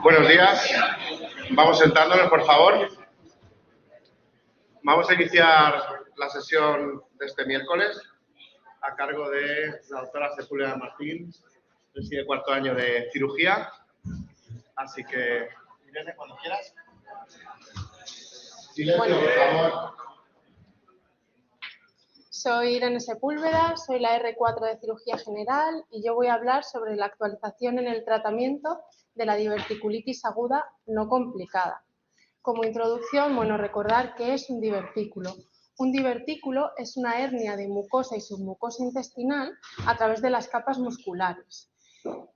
Buenos días. Vamos sentándonos, por favor. Vamos a iniciar la sesión de este miércoles a cargo de la doctora Sepúlveda Martín, preside cuarto año de cirugía. Así que, Irene, cuando quieras. Silencio, por favor. Soy Irene Sepúlveda, soy la R4 de Cirugía General y yo voy a hablar sobre la actualización en el tratamiento de la diverticulitis aguda no complicada. Como introducción, recordar qué es un divertículo. Un divertículo es una hernia de mucosa y submucosa intestinal a través de las capas musculares.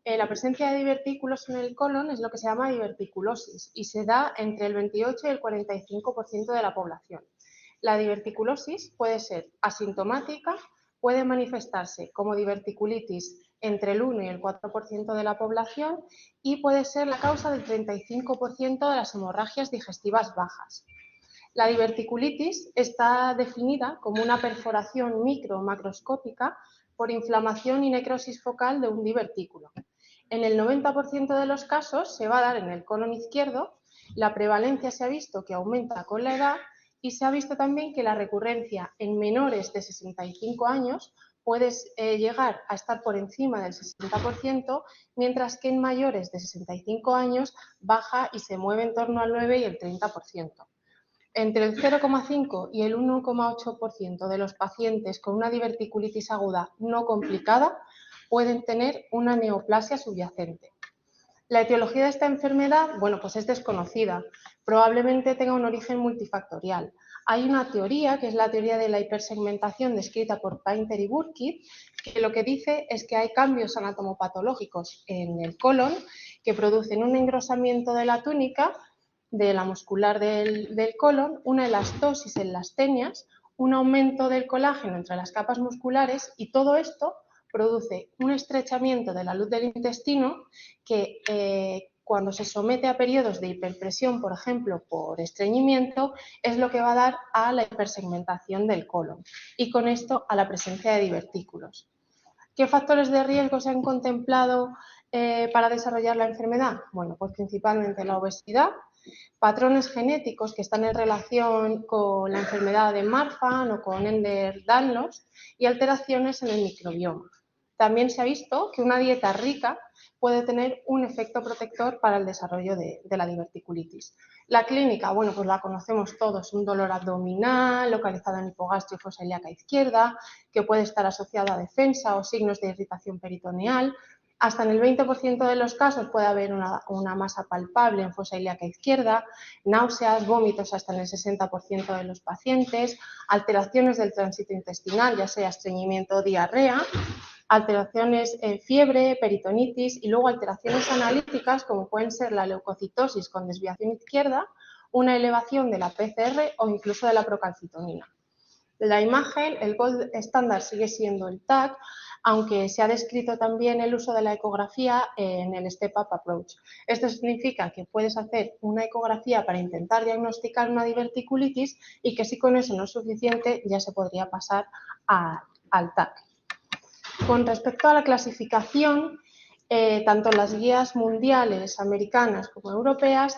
La presencia de divertículos en el colon es lo que se llama diverticulosis y se da entre el 28 y el 45% de la población. La diverticulosis puede ser asintomática, puede manifestarse como diverticulitis entre el 1 y el 4% de la población y puede ser la causa del 35% de las hemorragias digestivas bajas. La diverticulitis está definida como una perforación micro o macroscópica por inflamación y necrosis focal de un divertículo. En el 90% de los casos se va a dar en el colon izquierdo. La prevalencia se ha visto que aumenta con la edad y se ha visto también que la recurrencia en menores de 65 años puede llegar a estar por encima del 60%, mientras que en mayores de 65 años baja y se mueve en torno al 9 y el 30%. Entre el 0,5 y el 1,8% de los pacientes con una diverticulitis aguda no complicada pueden tener una neoplasia subyacente. La etiología de esta enfermedad, pues es desconocida. Probablemente tenga un origen multifactorial. Hay una teoría, que es la teoría de la hipersegmentación descrita por Painter y Burkitt, que lo que dice es que hay cambios anatomopatológicos en el colon que producen un engrosamiento de la túnica, de la muscular del colon, una elastosis en las tenias, un aumento del colágeno entre las capas musculares y todo esto produce un estrechamiento de la luz del intestino que cuando se somete a periodos de hiperpresión, por ejemplo, por estreñimiento, es lo que va a dar a la hipersegmentación del colon y con esto a la presencia de divertículos. ¿Qué factores de riesgo se han contemplado para desarrollar la enfermedad? Pues principalmente la obesidad, patrones genéticos que están en relación con la enfermedad de Marfan o con Ehlers-Danlos y alteraciones en el microbioma. También se ha visto que una dieta rica puede tener un efecto protector para el desarrollo de la diverticulitis. La clínica, pues la conocemos todos, un dolor abdominal localizado en hipogastrio y fosa ilíaca izquierda, que puede estar asociado a defensa o signos de irritación peritoneal. Hasta en el 20% de los casos puede haber una masa palpable en fosa ilíaca izquierda, náuseas, vómitos hasta en el 60% de los pacientes, alteraciones del tránsito intestinal, ya sea estreñimiento o diarrea, alteraciones en fiebre, peritonitis y luego alteraciones analíticas como pueden ser la leucocitosis con desviación izquierda, una elevación de la PCR o incluso de la procalcitonina. La imagen, el gold estándar sigue siendo el TAC, aunque se ha descrito también el uso de la ecografía en el Step-Up Approach. Esto significa que puedes hacer una ecografía para intentar diagnosticar una diverticulitis y que si con eso no es suficiente ya se podría pasar al TAC. Con respecto a la clasificación, tanto las guías mundiales, americanas como europeas,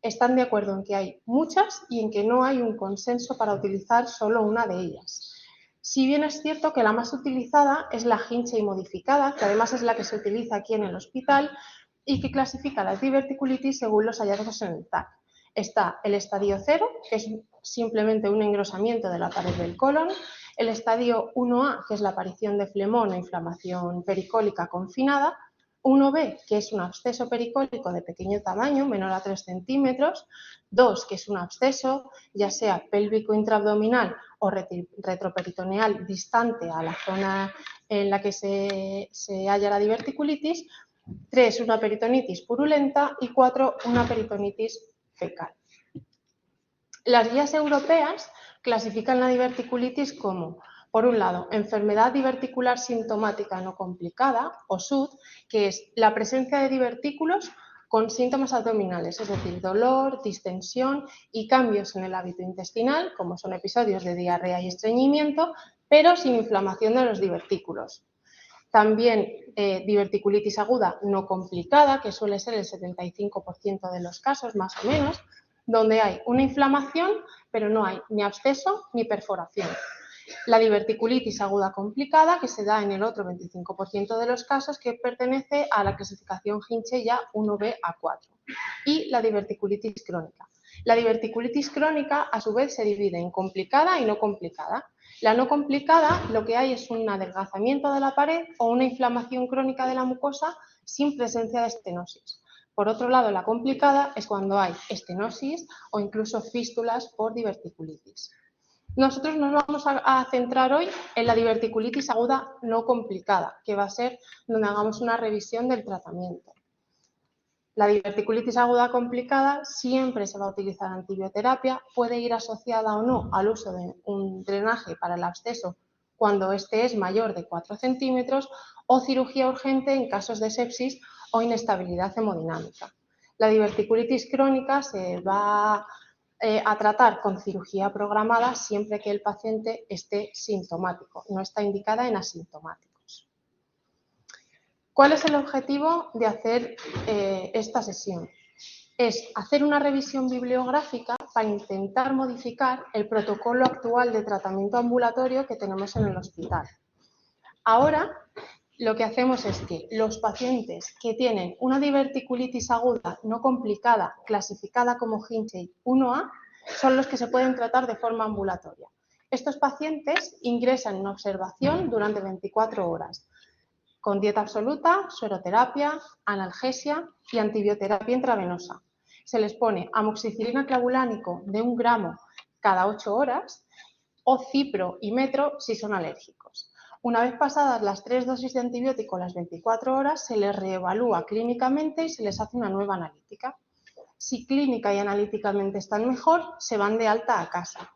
están de acuerdo en que hay muchas y en que no hay un consenso para utilizar solo una de ellas. Si bien es cierto que la más utilizada es la Hinchey modificada, que además es la que se utiliza aquí en el hospital y que clasifica la diverticulitis según los hallazgos en el TAC. Está el estadio 0, que es simplemente un engrosamiento de la pared del colon, el estadio 1A, que es la aparición de flemón o inflamación pericólica confinada, 1B, que es un absceso pericólico de pequeño tamaño, menor a 3 centímetros, 2, que es un absceso, ya sea pélvico intraabdominal o retroperitoneal distante a la zona en la que se halla la diverticulitis, 3, una peritonitis purulenta y 4, una peritonitis fecal. Las guías europeas clasifican la diverticulitis como, por un lado, enfermedad diverticular sintomática no complicada, o SUD, que es la presencia de divertículos con síntomas abdominales, es decir, dolor, distensión y cambios en el hábito intestinal, como son episodios de diarrea y estreñimiento, pero sin inflamación de los divertículos. También diverticulitis aguda no complicada, que suele ser el 75% de los casos, más o menos, donde hay una inflamación, pero no hay ni absceso ni perforación. La diverticulitis aguda complicada, que se da en el otro 25% de los casos, que pertenece a la clasificación Hinche ya 1B-A4. Y la diverticulitis crónica. La diverticulitis crónica, a su vez, se divide en complicada y no complicada. La no complicada, lo que hay es un adelgazamiento de la pared o una inflamación crónica de la mucosa sin presencia de estenosis. Por otro lado, la complicada es cuando hay estenosis o incluso fístulas por diverticulitis. Nosotros nos vamos a centrar hoy en la diverticulitis aguda no complicada, que va a ser donde hagamos una revisión del tratamiento. La diverticulitis aguda complicada siempre se va a utilizar antibioterapia, puede ir asociada o no al uso de un drenaje para el absceso cuando este es mayor de 4 centímetros o cirugía urgente en casos de sepsis o inestabilidad hemodinámica. La diverticulitis crónica se va a tratar con cirugía programada siempre que el paciente esté sintomático, no está indicada en asintomáticos. ¿Cuál es el objetivo de hacer esta sesión? Es hacer una revisión bibliográfica para intentar modificar el protocolo actual de tratamiento ambulatorio que tenemos en el hospital. Ahora, lo que hacemos es que los pacientes que tienen una diverticulitis aguda no complicada, clasificada como Hinche 1A, son los que se pueden tratar de forma ambulatoria. Estos pacientes ingresan en observación durante 24 horas, con dieta absoluta, sueroterapia, analgesia y antibioterapia intravenosa. Se les pone amoxicilina clavulánico de 1 gramo cada 8 horas o cipro y metro si son alérgicos. Una vez pasadas las 3 dosis de antibiótico las 24 horas, se les reevalúa clínicamente y se les hace una nueva analítica. Si clínica y analíticamente están mejor, se van de alta a casa.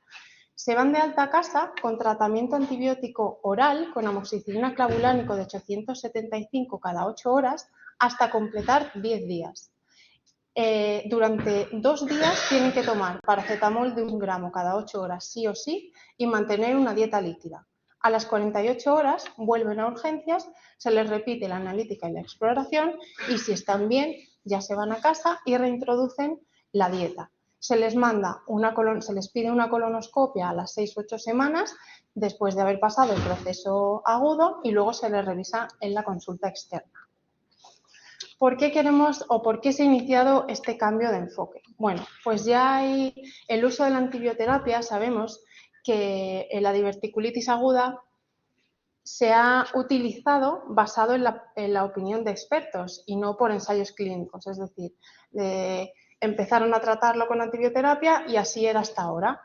Se van de alta a casa con tratamiento antibiótico oral con amoxicilina clavulánico de 875 cada 8 horas hasta completar 10 días. Durante 2 días tienen que tomar paracetamol de 1 gramo cada 8 horas sí o sí y mantener una dieta líquida. A las 48 horas vuelven a urgencias, se les repite la analítica y la exploración y si están bien ya se van a casa y reintroducen la dieta. Se les pide una colonoscopia a las 6 u 8 semanas después de haber pasado el proceso agudo y luego se les revisa en la consulta externa. ¿Por qué queremos o por qué se ha iniciado este cambio de enfoque? Bueno, pues ya hay el uso de la antibioterapia, sabemos que la diverticulitis aguda se ha utilizado basado en la opinión de expertos y no por ensayos clínicos, es decir, empezaron a tratarlo con antibioterapia y así era hasta ahora.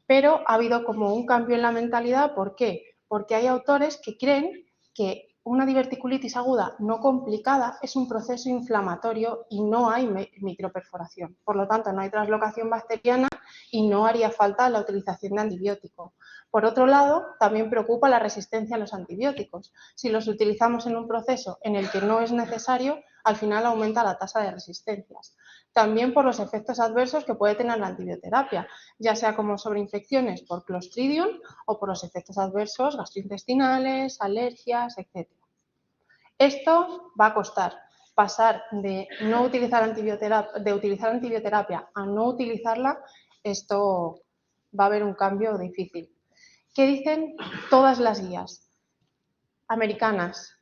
Pero ha habido como un cambio en la mentalidad, ¿por qué? Porque hay autores que creen que una diverticulitis aguda no complicada es un proceso inflamatorio y no hay microperforación. Por lo tanto, no hay translocación bacteriana y no haría falta la utilización de antibiótico. Por otro lado, también preocupa la resistencia a los antibióticos. Si los utilizamos en un proceso en el que no es necesario, al final aumenta la tasa de resistencias. También por los efectos adversos que puede tener la antibioterapia, ya sea como sobreinfecciones por Clostridium o por los efectos adversos gastrointestinales, alergias, etc. Esto va a costar. Pasar de utilizar antibioterapia a no utilizarla, esto va a haber un cambio difícil. ¿Qué dicen todas las guías? Americanas,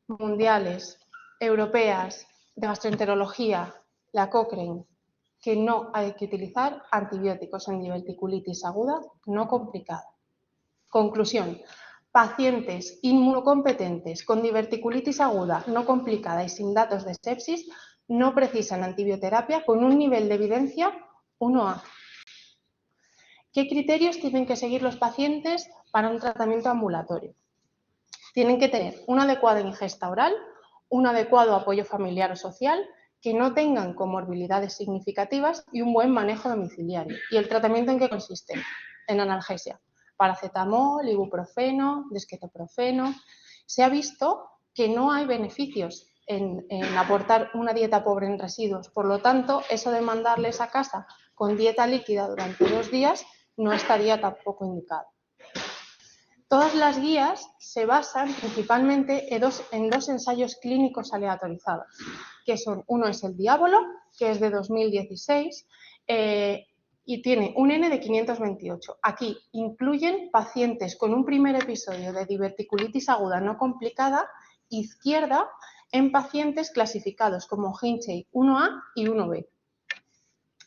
mundiales, europeas, de gastroenterología, la Cochrane, que no hay que utilizar antibióticos en diverticulitis aguda no complicada. Conclusión. Pacientes inmunocompetentes con diverticulitis aguda no complicada y sin datos de sepsis no precisan antibioterapia con un nivel de evidencia 1A. ¿Qué criterios tienen que seguir los pacientes para un tratamiento ambulatorio? Tienen que tener una adecuada ingesta oral, un adecuado apoyo familiar o social, que no tengan comorbilidades significativas y un buen manejo domiciliario. ¿Y el tratamiento en qué consiste? En analgesia. Paracetamol, ibuprofeno, desquetoprofeno. Se ha visto que no hay beneficios en aportar una dieta pobre en residuos. Por lo tanto, eso de mandarles a casa con dieta líquida durante 2 días no estaría tampoco indicado. Todas las guías se basan principalmente en dos ensayos clínicos aleatorizados, que son, uno es el Diabolo, que es de 2016, y tiene un N de 528. Aquí incluyen pacientes con un primer episodio de diverticulitis aguda no complicada, izquierda, en pacientes clasificados como Hinchey 1A y 1B.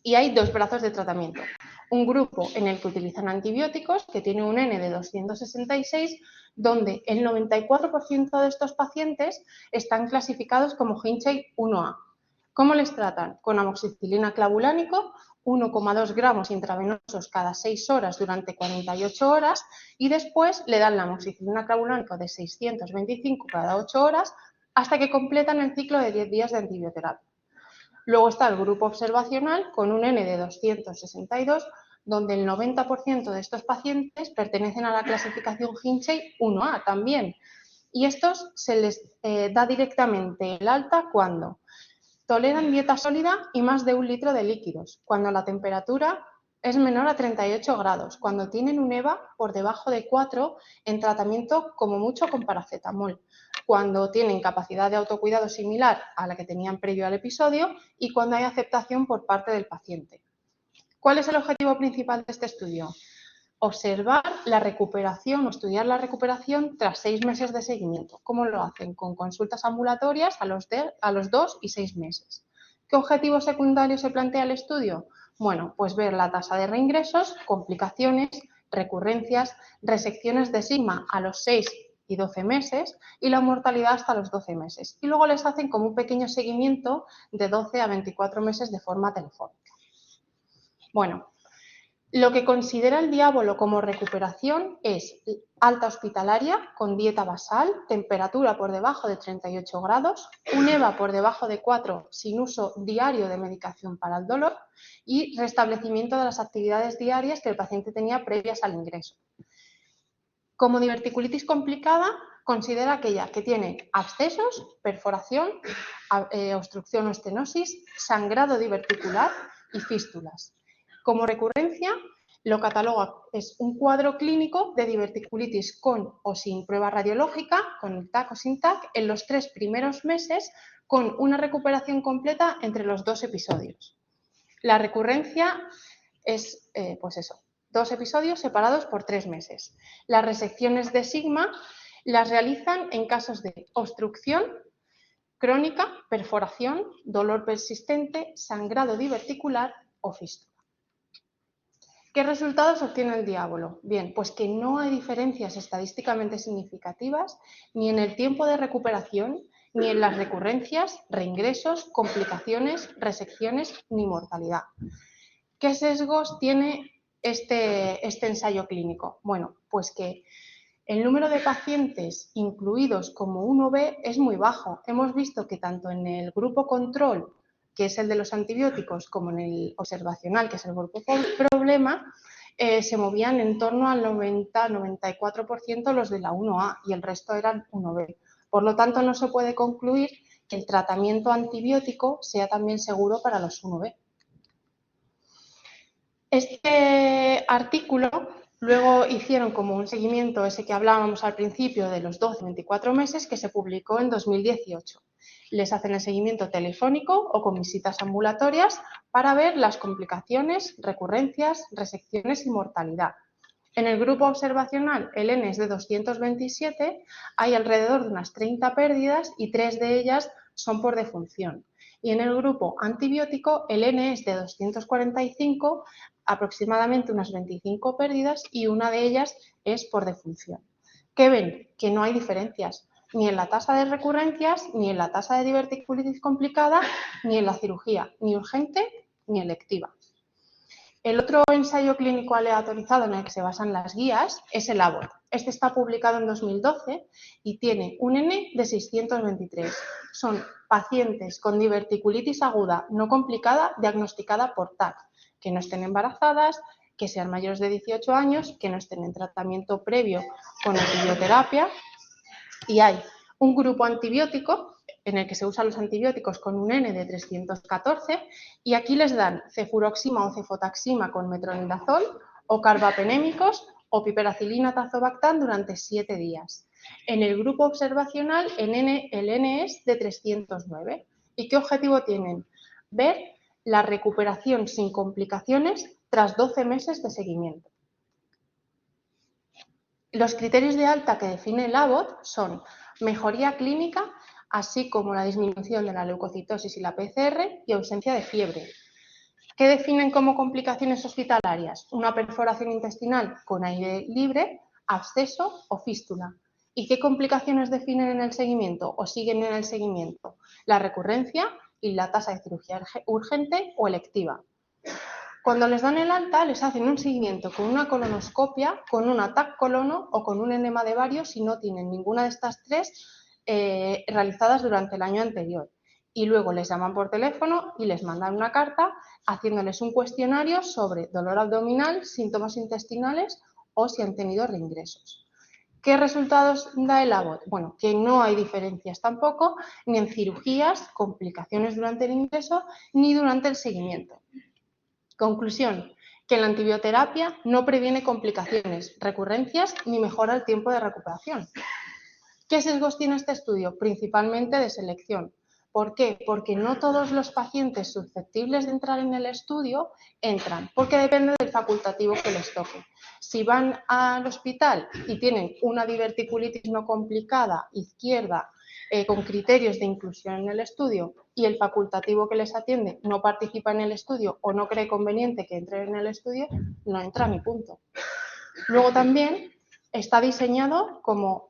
Y hay dos brazos de tratamiento. Un grupo en el que utilizan antibióticos, que tiene un N de 266, donde el 94% de estos pacientes están clasificados como Hinchey 1A. ¿Cómo les tratan? Con amoxicilina clavulánico, 1,2 gramos intravenosos cada 6 horas durante 48 horas y después le dan la amoxicilina clavulánico de 625 cada 8 horas hasta que completan el ciclo de 10 días de antibioterapia. Luego está el grupo observacional con un N de 262, donde el 90% de estos pacientes pertenecen a la clasificación Hinchey 1A también. Y estos se les da directamente el alta cuando toleran dieta sólida y más de 1 litro de líquidos, cuando la temperatura es menor a 38 grados, cuando tienen un EVA por debajo de 4 en tratamiento como mucho con paracetamol, cuando tienen capacidad de autocuidado similar a la que tenían previo al episodio y cuando hay aceptación por parte del paciente. ¿Cuál es el objetivo principal de este estudio? Observar la recuperación o estudiar la recuperación tras 6 meses de seguimiento. ¿Cómo lo hacen? Con consultas ambulatorias a los 2 y 6 meses. ¿Qué objetivo secundario se plantea el estudio? Bueno, pues ver la tasa de reingresos, complicaciones, recurrencias, resecciones de sigma a los 6 y 12 meses y la mortalidad hasta los 12 meses. Y luego les hacen como un pequeño seguimiento de 12 a 24 meses de forma telefónica. Bueno, lo que considera el Diabolo como recuperación es alta hospitalaria con dieta basal, temperatura por debajo de 38 grados, un EVA por debajo de 4 sin uso diario de medicación para el dolor y restablecimiento de las actividades diarias que el paciente tenía previas al ingreso. Como diverticulitis complicada, considera aquella que tiene abscesos, perforación, obstrucción o estenosis, sangrado diverticular y fístulas. Como recurrencia, lo cataloga, es un cuadro clínico de diverticulitis con o sin prueba radiológica, con el TAC o sin TAC, en los 3 primeros meses, con una recuperación completa entre los 2 episodios. La recurrencia es, pues eso, 2 episodios separados por 3 meses. Las resecciones de sigma las realizan en casos de obstrucción crónica, perforación, dolor persistente, sangrado diverticular o fístula. ¿Qué resultados obtiene el Diabolo? Bien, pues que no hay diferencias estadísticamente significativas ni en el tiempo de recuperación, ni en las recurrencias, reingresos, complicaciones, resecciones, ni mortalidad. ¿Qué sesgos tiene este ensayo clínico? Bueno, pues que el número de pacientes incluidos como 1B es muy bajo. Hemos visto que tanto en el grupo control, que es el de los antibióticos, como en el observacional, que es el grupo problema, se movían en torno al 90-94% los de la 1A y el resto eran 1B. Por lo tanto, no se puede concluir que el tratamiento antibiótico sea también seguro para los 1B. Este artículo luego hicieron como un seguimiento, ese que hablábamos al principio, de los 12-24 meses, que se publicó en 2018. Les hacen el seguimiento telefónico o con visitas ambulatorias para ver las complicaciones, recurrencias, resecciones y mortalidad. En el grupo observacional, el N es de 227, hay alrededor de unas 30 pérdidas y 3 de ellas son por defunción. Y en el grupo antibiótico, el N es de 245, aproximadamente unas 25 pérdidas y una de ellas es por defunción. ¿Qué ven? Que no hay diferencias, ni en la tasa de recurrencias, ni en la tasa de diverticulitis complicada, ni en la cirugía, ni urgente ni electiva. El otro ensayo clínico aleatorizado en el que se basan las guías es el ABOT. Este está publicado en 2012 y tiene un N de 623. Son pacientes con diverticulitis aguda no complicada diagnosticada por TAC, que no estén embarazadas, que sean mayores de 18 años, que no estén en tratamiento previo con antibioterapia. Y hay un grupo antibiótico en el que se usan los antibióticos con un N de 314 y aquí les dan cefuroxima o cefotaxima con metronidazol o carbapenémicos o piperacilina tazobactam durante 7 días. En el grupo observacional, el N es de 309. ¿Y qué objetivo tienen? Ver la recuperación sin complicaciones tras 12 meses de seguimiento. Los criterios de alta que define el Abbott son mejoría clínica, así como la disminución de la leucocitosis y la PCR y ausencia de fiebre. ¿Qué definen como complicaciones hospitalarias? Una perforación intestinal con aire libre, absceso o fístula. ¿Y qué complicaciones definen en el seguimiento o siguen en el seguimiento? La recurrencia y la tasa de cirugía urgente o electiva. Cuando les dan el alta, les hacen un seguimiento con una colonoscopia, con un TAC colono o con un enema de Vario si no tienen ninguna de estas tres realizadas durante el año anterior. Y luego les llaman por teléfono y les mandan una carta haciéndoles un cuestionario sobre dolor abdominal, síntomas intestinales o si han tenido reingresos. ¿Qué resultados da el Abbott? Bueno, que no hay diferencias tampoco ni en cirugías, complicaciones durante el ingreso ni durante el seguimiento. Conclusión, que la antibioterapia no previene complicaciones, recurrencias ni mejora el tiempo de recuperación. ¿Qué sesgos tiene este estudio? Principalmente de selección. ¿Por qué? Porque no todos los pacientes susceptibles de entrar en el estudio entran, porque depende del facultativo que les toque. Si van al hospital y tienen una diverticulitis no complicada izquierda con criterios de inclusión en el estudio y el facultativo que les atiende no participa en el estudio o no cree conveniente que entre en el estudio, no entra ni punto. Luego también está diseñado como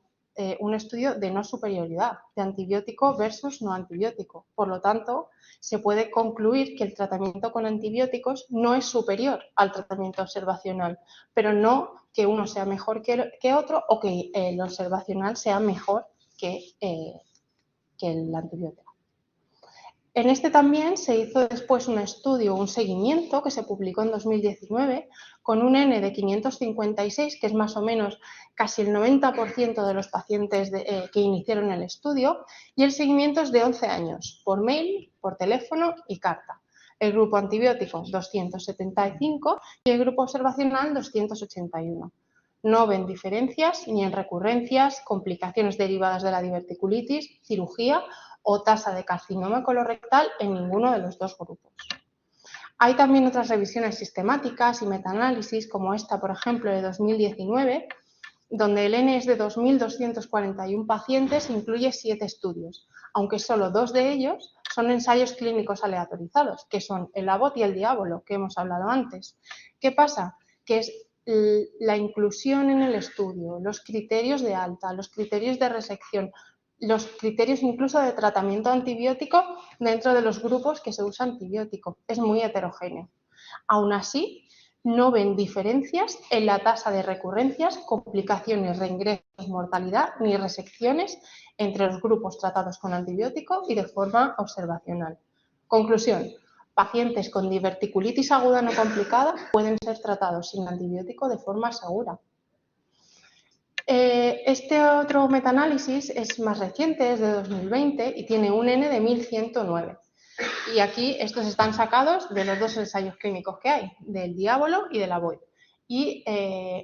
un estudio de no superioridad, de antibiótico versus no antibiótico. Por lo tanto, se puede concluir que el tratamiento con antibióticos no es superior al tratamiento observacional, pero no que uno sea mejor que otro o que el observacional sea mejor que el antibiótico. En este también se hizo después un estudio, un seguimiento que se publicó en 2019 con un N de 556, que es más o menos casi el 90% de los pacientes que iniciaron el estudio, y el seguimiento es de 11 años, por mail, por teléfono y carta. El grupo antibiótico 275 y el grupo observacional 281. No ven diferencias ni en recurrencias, complicaciones derivadas de la diverticulitis, cirugía o tasa de carcinoma colorectal en ninguno de los dos grupos. Hay también otras revisiones sistemáticas y metaanálisis, como esta, por ejemplo, de 2019, donde el N es de 2.241 pacientes e incluye 7 estudios, aunque solo 2 de ellos son ensayos clínicos aleatorizados, que son el Abbott y el Diabolo, que hemos hablado antes. ¿Qué pasa? Que es la inclusión en el estudio, los criterios de alta, los criterios de resección, los criterios incluso de tratamiento antibiótico dentro de los grupos que se usa antibiótico. Es muy heterogéneo. Aún así, no ven diferencias en la tasa de recurrencias, complicaciones, reingresos, mortalidad ni resecciones entre los grupos tratados con antibiótico y de forma observacional. Conclusión. Pacientes con diverticulitis aguda no complicada pueden ser tratados sin antibiótico de forma segura. Este otro metaanálisis es más reciente, es de 2020 y tiene un N de 1109. Y aquí estos están sacados de los 2 ensayos clínicos que hay, del Diabolo y del Abbott. Y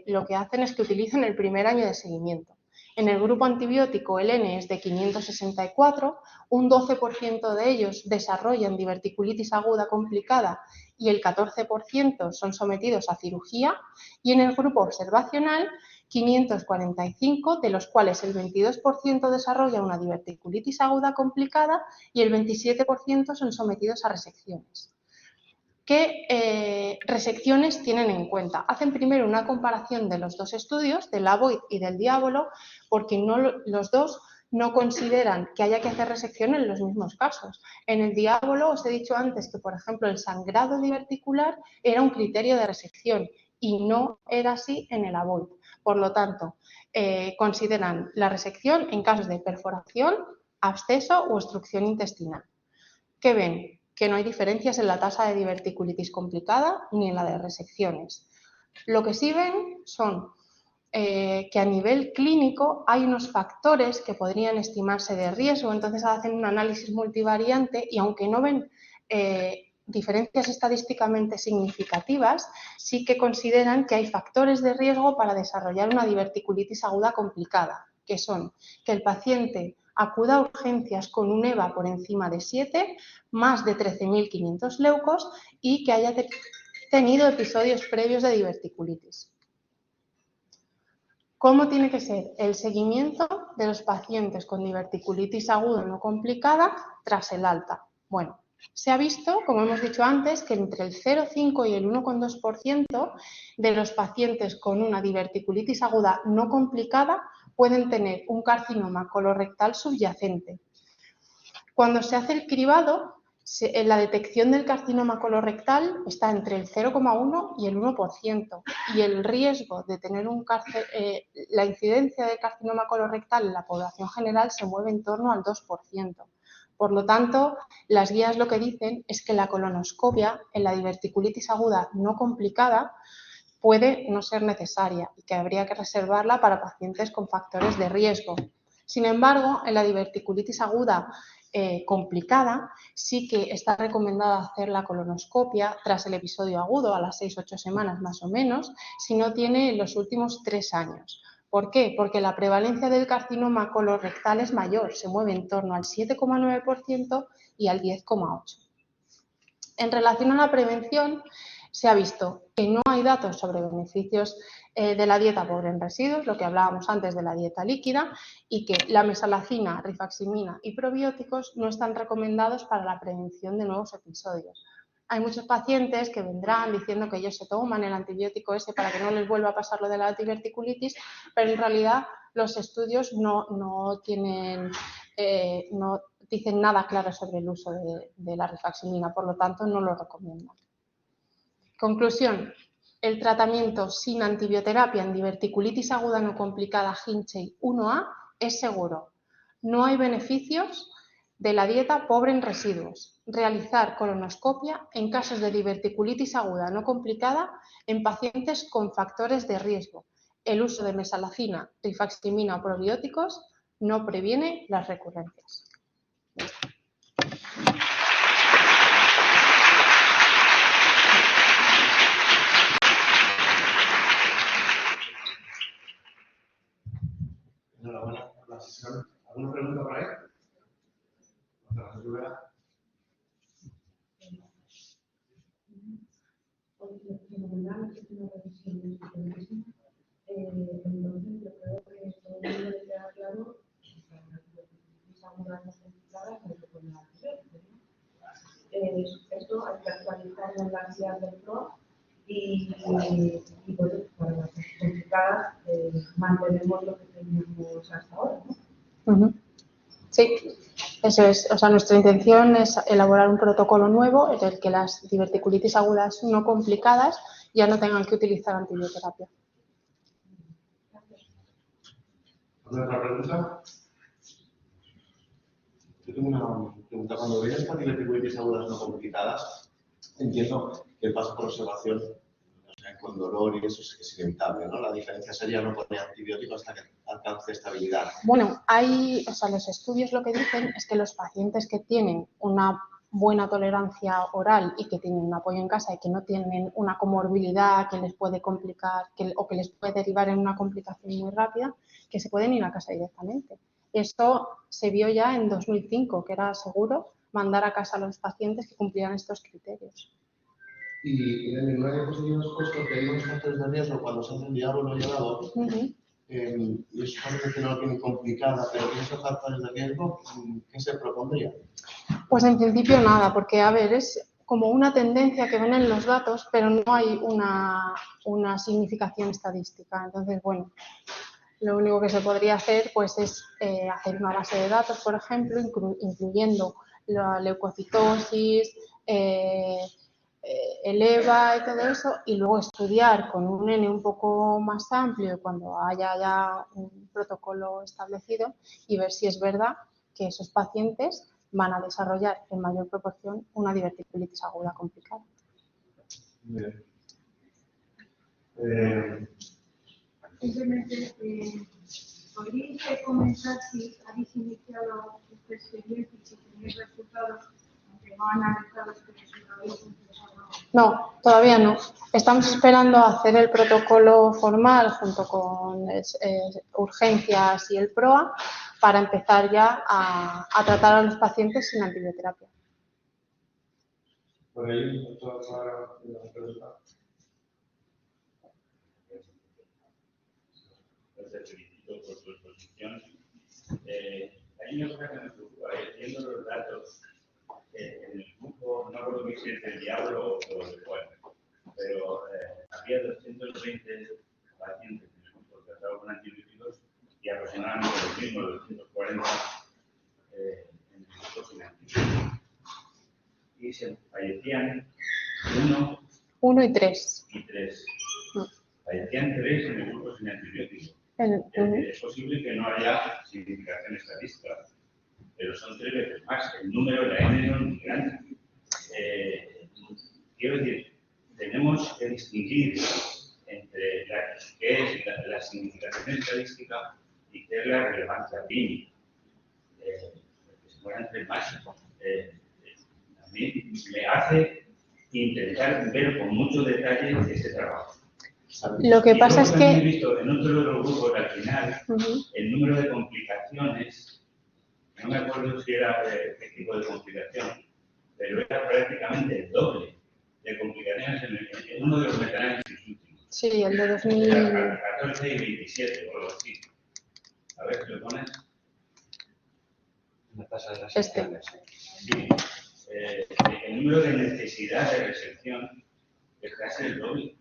lo que hacen es que utilizan el primer año de seguimiento. En el grupo antibiótico el N es de 564, un 12% de ellos desarrollan diverticulitis aguda complicada y el 14% son sometidos a cirugía, y en el grupo observacional 545, de los cuales el 22% desarrolla una diverticulitis aguda complicada y el 27% son sometidos a resecciones. ¿Qué resecciones tienen en cuenta? Hacen primero una comparación de los 2 estudios, del Abbott y del Diabolo, porque los dos no consideran que haya que hacer resección en los mismos casos. En el Diabolo os he dicho antes que, por ejemplo, el sangrado diverticular era un criterio de resección y no era así en el Abbott. Por lo tanto, consideran la resección en casos de perforación, absceso u obstrucción intestinal. ¿Qué ven? Que no hay diferencias en la tasa de diverticulitis complicada ni en la de resecciones. Lo que sí ven son que a nivel clínico hay unos factores que podrían estimarse de riesgo, entonces hacen un análisis multivariante y aunque no ven diferencias estadísticamente significativas, sí que consideran que hay factores de riesgo para desarrollar una diverticulitis aguda complicada, que son que el paciente acuda a urgencias con un EVA por encima de 7, más de 13.500 leucos y que haya tenido episodios previos de diverticulitis. ¿Cómo tiene que ser el seguimiento de los pacientes con diverticulitis aguda no complicada tras el alta? Bueno, se ha visto, como hemos dicho antes, que entre el 0,5 y el 1,2% de los pacientes con una diverticulitis aguda no complicada pueden tener un carcinoma colorectal subyacente. Cuando se hace el cribado, la detección del carcinoma colorectal está entre el 0,1 y el 1% y el riesgo de tener la incidencia de carcinoma colorectal en la población general se mueve en torno al 2%. Por lo tanto, las guías lo que dicen es que la colonoscopia en la diverticulitis aguda no complicada puede no ser necesaria y que habría que reservarla para pacientes con factores de riesgo. Sin embargo, en la diverticulitis aguda complicada, sí que está recomendada hacer la colonoscopia tras el episodio agudo, a las 6-8 semanas más o menos, si no tiene los últimos 3 años. ¿Por qué? Porque la prevalencia del carcinoma colorectal es mayor, se mueve en torno al 7,9% y al 10,8%. En relación a la prevención, se ha visto que no hay datos sobre beneficios de la dieta pobre en residuos, lo que hablábamos antes de la dieta líquida, y que la mesalazina, rifaximina y probióticos no están recomendados para la prevención de nuevos episodios. Hay muchos pacientes que vendrán diciendo que ellos se toman el antibiótico ese para que no les vuelva a pasar lo de la diverticulitis, pero en realidad los estudios no dicen nada claro sobre el uso de la rifaximina, por lo tanto no lo recomiendan. Conclusión, el tratamiento sin antibioterapia en diverticulitis aguda no complicada Hinchey 1A es seguro. No hay beneficios de la dieta pobre en residuos. Realizar colonoscopia en casos de diverticulitis aguda no complicada en pacientes con factores de riesgo. El uso de mesalazina, rifaximina o probióticos no previene las recurrencias. Enhorabuena por la sesión. ¿Alguna pregunta por ahí? Fenomenal, es una revisión estupendísima. Entonces, yo creo que todo el mundo le queda claro que las diverticulitis agudas no complicadas no se pueden hacer. Esto hay que actualizarlo en las guías del PROC y bueno, para las complicadas mantenemos lo que teníamos hasta ahora, ¿no? Sí, eso es. O sea, nuestra intención es elaborar un protocolo nuevo en el que las diverticulitis agudas no complicadas ya no tengan que utilizar antibioterapia. ¿Alguna otra pregunta? Yo tengo una pregunta. Cuando veis estas diverticulitis agudas no complicadas, entiendo que el paso por observación, o sea, con dolor y eso es inevitable, ¿no? La diferencia sería no poner antibióticos hasta que alcance estabilidad. Bueno, los estudios lo que dicen es que los pacientes que tienen una buena tolerancia oral y que tienen un apoyo en casa y que no tienen una comorbilidad que les puede complicar o que les puede derivar en una complicación muy rápida, que se pueden ir a casa directamente. Esto se vio ya en 2005, que era seguro mandar a casa a los pacientes que cumplían estos criterios. Y en el nuevo episodio expuesto que hay unos factores de riesgo cuando se hace el diálogo llorado, y eso parece que no lo tiene complicada, pero tiene esos factores de riesgo, ¿qué se propondría? Pues en principio nada, porque a ver, es como una tendencia que ven en los datos, pero no hay una significación estadística. Entonces, bueno, lo único que se podría hacer pues es hacer una base de datos, por ejemplo, incluyendo la leucocitosis, el EVA y todo eso, y luego estudiar con un N un poco más amplio cuando haya ya un protocolo establecido y ver si es verdad que esos pacientes van a desarrollar en mayor proporción una diverticulitis aguda complicada. Bien. Simplemente, ¿podríais comentar si habéis iniciado esta experiencia y si tenéis resultados, aunque no analizados, pero si lo habéis No, todavía no. Estamos esperando a hacer el protocolo formal junto con urgencias y el PROA para empezar ya a tratar a los pacientes sin antibioterapia. Por ahí, para la pregunta. Te felicito por tu exposición. Hay una cosa que me preocupa, viendo los datos en el grupo, no recuerdo si es del diablo o del cual, pero había 220 pacientes en el grupo tratados con antibióticos y aproximadamente los mismos, 240 en el grupo sin antibióticos. Y se fallecían 1 y 3. y 3. Fallecían 3 en el grupo sin antibióticos. Es posible que no haya significación estadística, pero son 3 veces más. El número de la N no es muy grande. Quiero decir, tenemos que distinguir entre qué es la significación estadística y qué es la relevancia clínica. Que se puedan 3 más. A mí me hace intentar ver con mucho detalle ese trabajo. Lo que pasa es que... He visto en otro de los grupos, al final, el número de complicaciones, no me acuerdo si era qué tipo de complicación, pero era prácticamente el doble de complicaciones en uno de los metaanálisis últimos. Sí, el de 2000... Era 14 y 27 o algo así. A ver si lo pones. La tasa de resección. Sí. El número de necesidad de resección es casi el doble.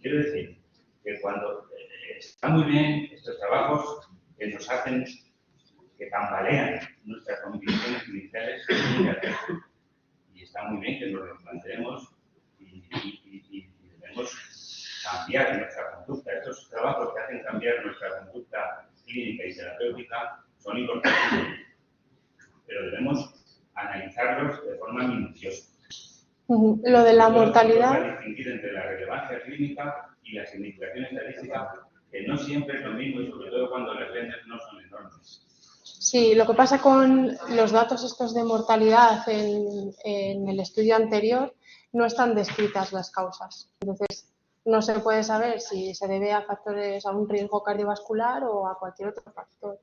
Quiero decir que cuando está muy bien estos trabajos que nos hacen, que tambalean nuestras convicciones iniciales, y está muy bien que nos lo planteemos y debemos cambiar nuestra conducta. Estos trabajos que hacen cambiar nuestra conducta clínica y terapéutica son importantes, pero debemos analizarlos de forma minuciosa. Lo de la mortalidad... Para distinguir entre la relevancia clínica y la significación estadística, que no siempre es lo mismo y sobre todo cuando las lentas no son enormes. Sí, lo que pasa con los datos estos de mortalidad en el estudio anterior, no están descritas las causas. Entonces, no se puede saber si se debe a factores, a un riesgo cardiovascular o a cualquier otro factor.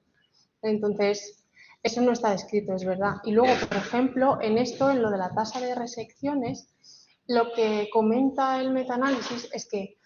Entonces, eso no está descrito, es verdad. Y luego, por ejemplo, en lo de la tasa de resecciones, lo que comenta el metaanálisis es que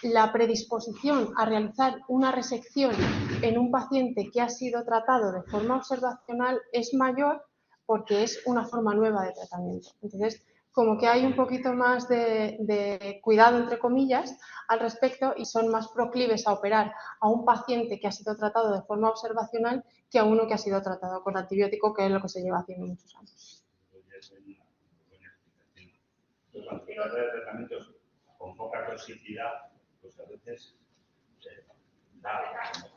la predisposición a realizar una resección en un paciente que ha sido tratado de forma observacional es mayor porque es una forma nueva de tratamiento. Entonces, como que hay un poquito más de cuidado, entre comillas, al respecto y son más proclives a operar a un paciente que ha sido tratado de forma observacional que a uno que ha sido tratado con antibiótico, que es lo que se lleva haciendo muchos años. Cuando se trata de tratamientos con poca toxicidad, pues a veces da.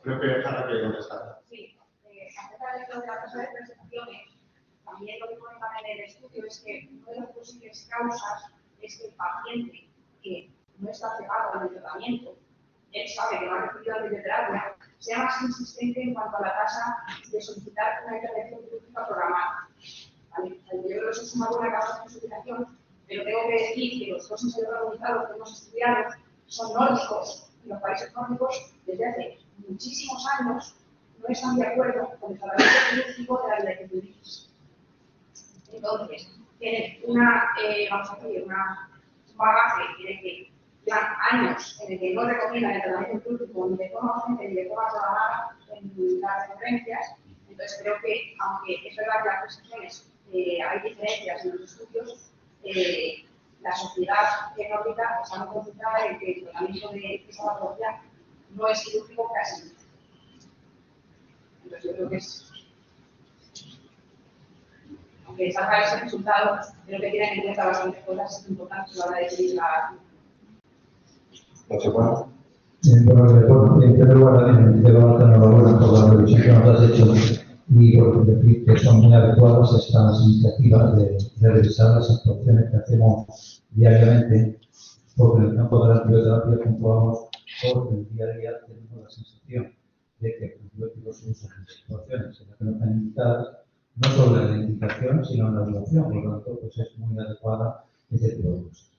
Creo que Ana quiere contestar. Sí, acerca de la tasa de presentaciones, también lo que pone en el estudio es que una de las posibles causas es que el paciente que no está cegado al tratamiento, él sabe que no ha recibido antibioterapia, sea más insistente en cuanto a la tasa de solicitar una intervención quirúrgica programada. ¿Vale? Yo creo que eso es una buena causa de justificación, pero tengo que decir que los dos ensayos randomizados que hemos estudiado son nórdicos, y los países nórdicos desde hace muchísimos años no están de acuerdo con el tratamiento quirúrgico de la diverticulitis. Entonces, tienen un bagaje de que llevan años en el que no recomiendan el tratamiento quirúrgico ni de forma urgente ni de forma programada en las referencias. Entonces, creo que, aunque es verdad que las prescripciones hay diferencias en los estudios, la sociedad nórdica está muy concentrada en que el tratamiento de esa patología no es quirúrgico casi. Entonces, yo creo que es. Aunque salga ese resultado, creo que tienen en cuenta bastantes cosas importantes a la hora de decidir la. Bueno, en primer lugar, también te doy la enhorabuena por la revisión que nos has hecho y por decir que son muy adecuadas estas iniciativas de revisar las actuaciones que hacemos diariamente, porque en el campo de la antibioterapia puntuamos porque el día a día tenemos la sensación de que los antibióticos se usan en situaciones en las que no están indicadas, no solo en la indicación, sino en la duración. Por lo tanto, pues es muy adecuada ese tipo de cosas.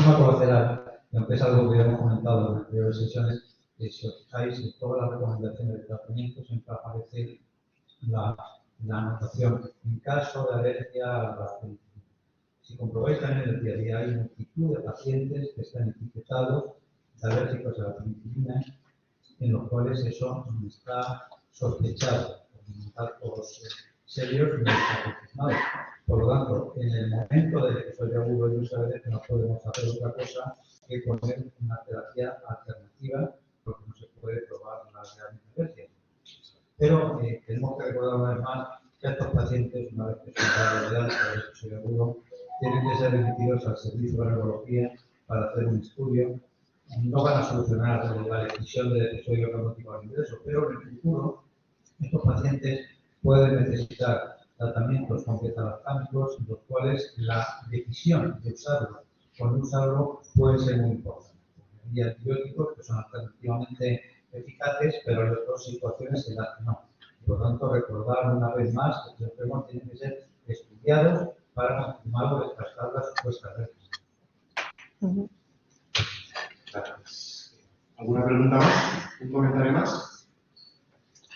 No conocerá, y aunque es algo que hemos comentado en anteriores sesiones, que si os fijáis en todas las recomendaciones de tratamiento siempre aparece la anotación en caso de alergia a la penicilina. Si comprobáis también en el día a día, hay multitud de pacientes que están etiquetados de alérgicos a la penicilina, en los cuales eso está sospechado por datos serios y no está confirmado. Por lo tanto, en el momento de episodio agudo de uso de alergia no podemos hacer otra cosa que poner una terapia alternativa, porque no se puede probar la alergia. Pero tenemos que recordar una vez más que estos pacientes, una vez que se han dado el episodio agudo, tienen que ser remitidos al servicio de neurología para hacer un estudio. No van a solucionar la decisión del episodio traumático al ingreso, pero en el futuro estos pacientes pueden necesitar tratamientos con beta-lactámicos, los cuales la decisión de usarlo o no usarlo puede ser muy importante. Hay antibióticos que son alternativamente eficaces, pero hay otras situaciones en las que no. Por lo tanto, recordar una vez más que los enfermos tienen que ser estudiados para confirmar o descartar las supuestas reglas. Gracias. ¿Alguna pregunta más? ¿Un comentario más?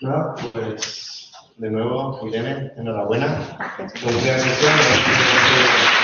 Nada, pues de nuevo, Irene, enhorabuena. Gracias. Producción de sesión.